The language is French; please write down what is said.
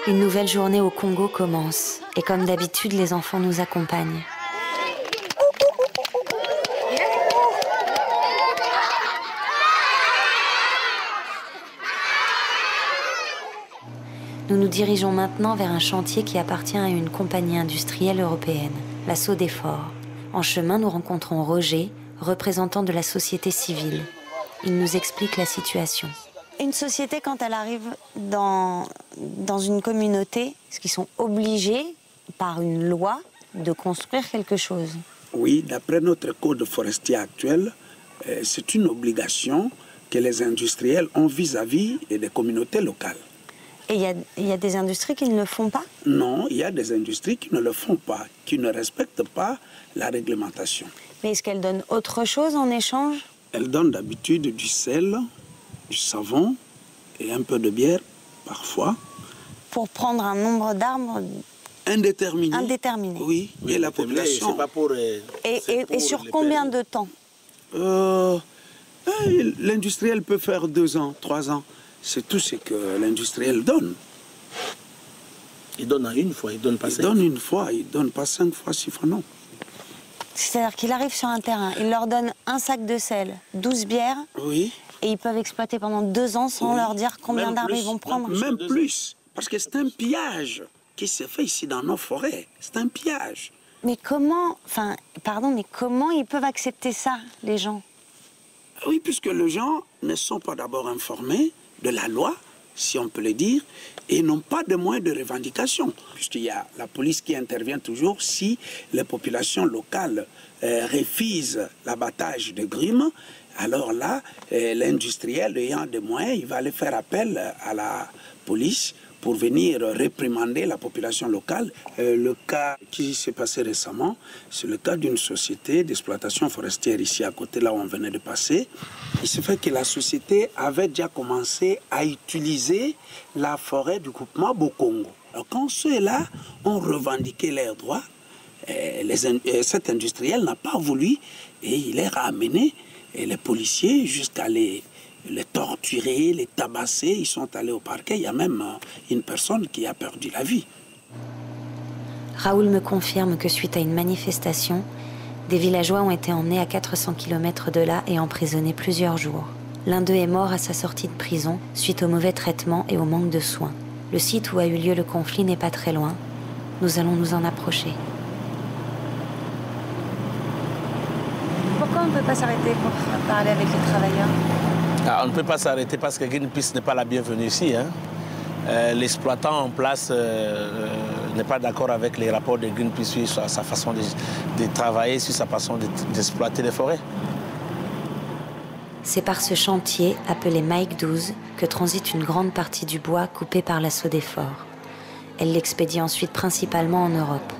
Une nouvelle journée au Congo commence et comme d'habitude, les enfants nous accompagnent. Nous nous dirigeons maintenant vers un chantier qui appartient à une compagnie industrielle européenne, la Sodefort. En chemin, nous rencontrons Roger, représentant de la société civile. Il nous explique la situation. Une société, quand elle arrive dans une communauté, est-ce qu'ils sont obligés, par une loi, de construire quelque chose? Oui, d'après notre code forestier actuel, c'est une obligation que les industriels ont vis-à-vis des communautés locales. Et il y a des industries qui ne le font pas? Non, il y a des industries qui ne le font pas, qui ne respectent pas la réglementation. Mais est-ce qu'elles donnent autre chose en échange? Elles donnent d'habitude du sel, du savon et un peu de bière, parfois. Pour prendre un nombre d'arbres indéterminé. Indéterminé. Oui, mais la population... C'est pas pour, et sur combien de temps? L'industriel peut faire 2 ans, 3 ans. C'est tout ce que l'industriel donne. Il donne une fois, il donne pas 5 fois. Il donne une fois, il donne pas 5 fois, 6 fois, non. C'est-à-dire qu'il arrive sur un terrain, il leur donne un sac de sel, 12 bières, oui. Et ils peuvent exploiter pendant 2 ans sans leur dire combien d'arbres ils vont prendre. Même plus, parce que c'est un pillage qui se fait ici dans nos forêts. C'est un pillage. Mais comment, mais comment ils peuvent accepter ça, les gens? Oui, puisque les gens ne sont pas d'abord informés de la loi, si on peut le dire, et n'ont pas de moyens de revendication. Puisqu'il y a la police qui intervient toujours si les populations locales refusent l'abattage de grumes. Alors là, l'industriel ayant des moyens, il va aller faire appel à la police pour venir réprimander la population locale. Le cas qui s'est passé récemment, c'est le cas d'une société d'exploitation forestière ici à côté, là où on venait de passer. Il se fait que la société avait déjà commencé à utiliser la forêt du groupement Bokongo. Alors quand ceux-là ont revendiqué leurs droits, cet industriel n'a pas voulu et il les a amenés, et les policiers, jusqu'à les torturer, les tabasser. Ils sont allés au parquet. Il y a même une personne qui a perdu la vie. Raoul me confirme que suite à une manifestation, des villageois ont été emmenés à 400 km de là et emprisonnés plusieurs jours. L'un d'eux est mort à sa sortie de prison suite au mauvais traitement et au manque de soins. Le site où a eu lieu le conflit n'est pas très loin. Nous allons nous en approcher. Pourquoi on ne peut pas s'arrêter pour parler avec les travailleurs? On ne peut pas s'arrêter parce que Greenpeace n'est pas la bienvenue ici. Hein. L'exploitant en place n'est pas d'accord avec les rapports de Greenpeace sur sa façon de travailler, sur sa façon d'exploiter les forêts. C'est par ce chantier, appelé Mike 12, que transite une grande partie du bois coupé par la Sodefort. Elle l'expédie ensuite principalement en Europe.